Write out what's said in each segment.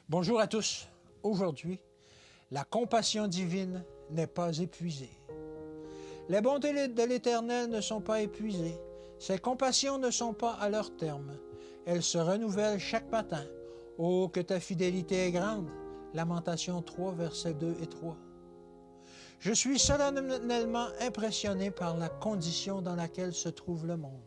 Bonjour à tous. Aujourd'hui, la compassion divine n'est pas épuisée. Les bontés de l'Éternel ne sont pas épuisées. Ses compassions ne sont pas à leur terme. Elles se renouvellent chaque matin. Oh, que ta fidélité est grande. Lamentation 3, versets 2 et 3. Je suis solennellement impressionné par la condition dans laquelle se trouve le monde.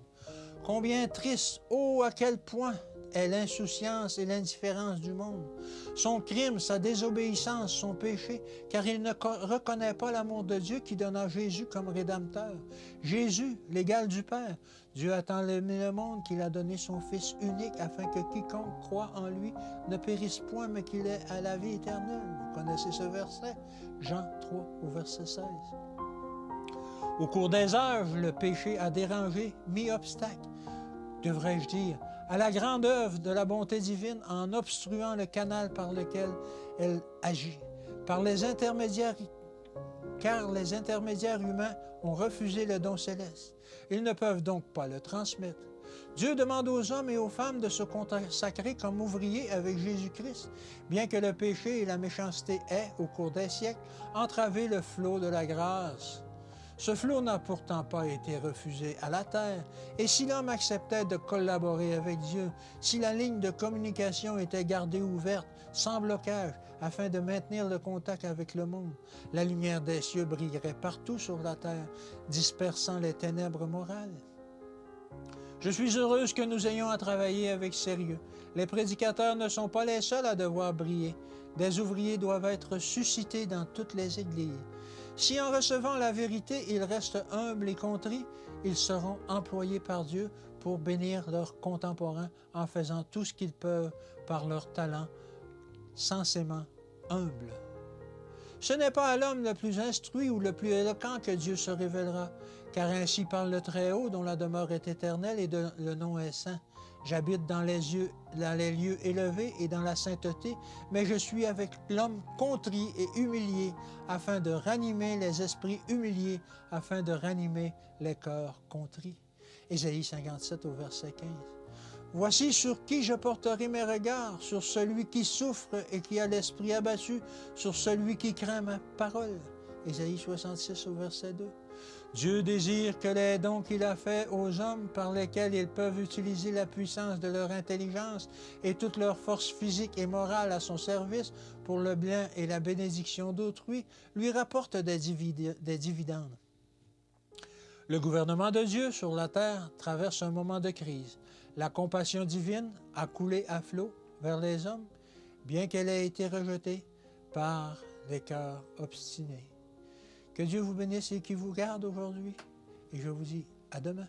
Combien triste, oh, à quel point est l'insouciance et l'indifférence du monde. Son crime, sa désobéissance, son péché, car il ne reconnaît pas l'amour de Dieu qui donna Jésus comme rédempteur. Jésus, l'égal du Père. Dieu a tant aimé le monde qu'il a donné son Fils unique afin que quiconque croit en lui ne périsse point, mais qu'il ait à la vie éternelle. Vous connaissez ce verset? Jean 3 au verset 16. Au cours des âges, le péché a dérangé, mis obstacle, devrais-je dire, à la grande œuvre de la bonté divine en obstruant le canal par lequel elle agit. Car les intermédiaires humains ont refusé le don céleste. Ils ne peuvent donc pas le transmettre. Dieu demande aux hommes et aux femmes de se consacrer comme ouvriers avec Jésus-Christ, bien que le péché et la méchanceté aient, au cours des siècles, entravé le flot de la grâce. Ce flot n'a pourtant pas été refusé à la terre, et si l'homme acceptait de collaborer avec Dieu, si la ligne de communication était gardée ouverte, sans blocage, afin de maintenir le contact avec le monde, la lumière des cieux brillerait partout sur la terre, dispersant les ténèbres morales. Je suis heureuse que nous ayons à travailler avec sérieux. Les prédicateurs ne sont pas les seuls à devoir briller. Des ouvriers doivent être suscités dans toutes les églises. Si en recevant la vérité, ils restent humbles et contrits, ils seront employés par Dieu pour bénir leurs contemporains en faisant tout ce qu'ils peuvent par leur talent, sensément humble. Ce n'est pas à l'homme le plus instruit ou le plus éloquent que Dieu se révélera, car ainsi parle le Très-Haut, dont la demeure est éternelle et le nom est saint. J'habite dans les lieux élevés et dans la sainteté, mais je suis avec l'homme contrit et humilié, afin de ranimer les esprits humiliés, afin de ranimer les cœurs contrits. Ésaïe 57 au verset 15. Voici sur qui je porterai mes regards, sur celui qui souffre et qui a l'esprit abattu, sur celui qui craint ma parole. Ésaïe 66 au verset 2. Dieu désire que les dons qu'il a faits aux hommes par lesquels ils peuvent utiliser la puissance de leur intelligence et toute leur force physique et morale à son service pour le bien et la bénédiction d'autrui lui rapportent des dividendes. Le gouvernement de Dieu sur la terre traverse un moment de crise. La compassion divine a coulé à flot vers les hommes, bien qu'elle ait été rejetée par les cœurs obstinés. Que Dieu vous bénisse et qu'il vous garde aujourd'hui. Et je vous dis à demain.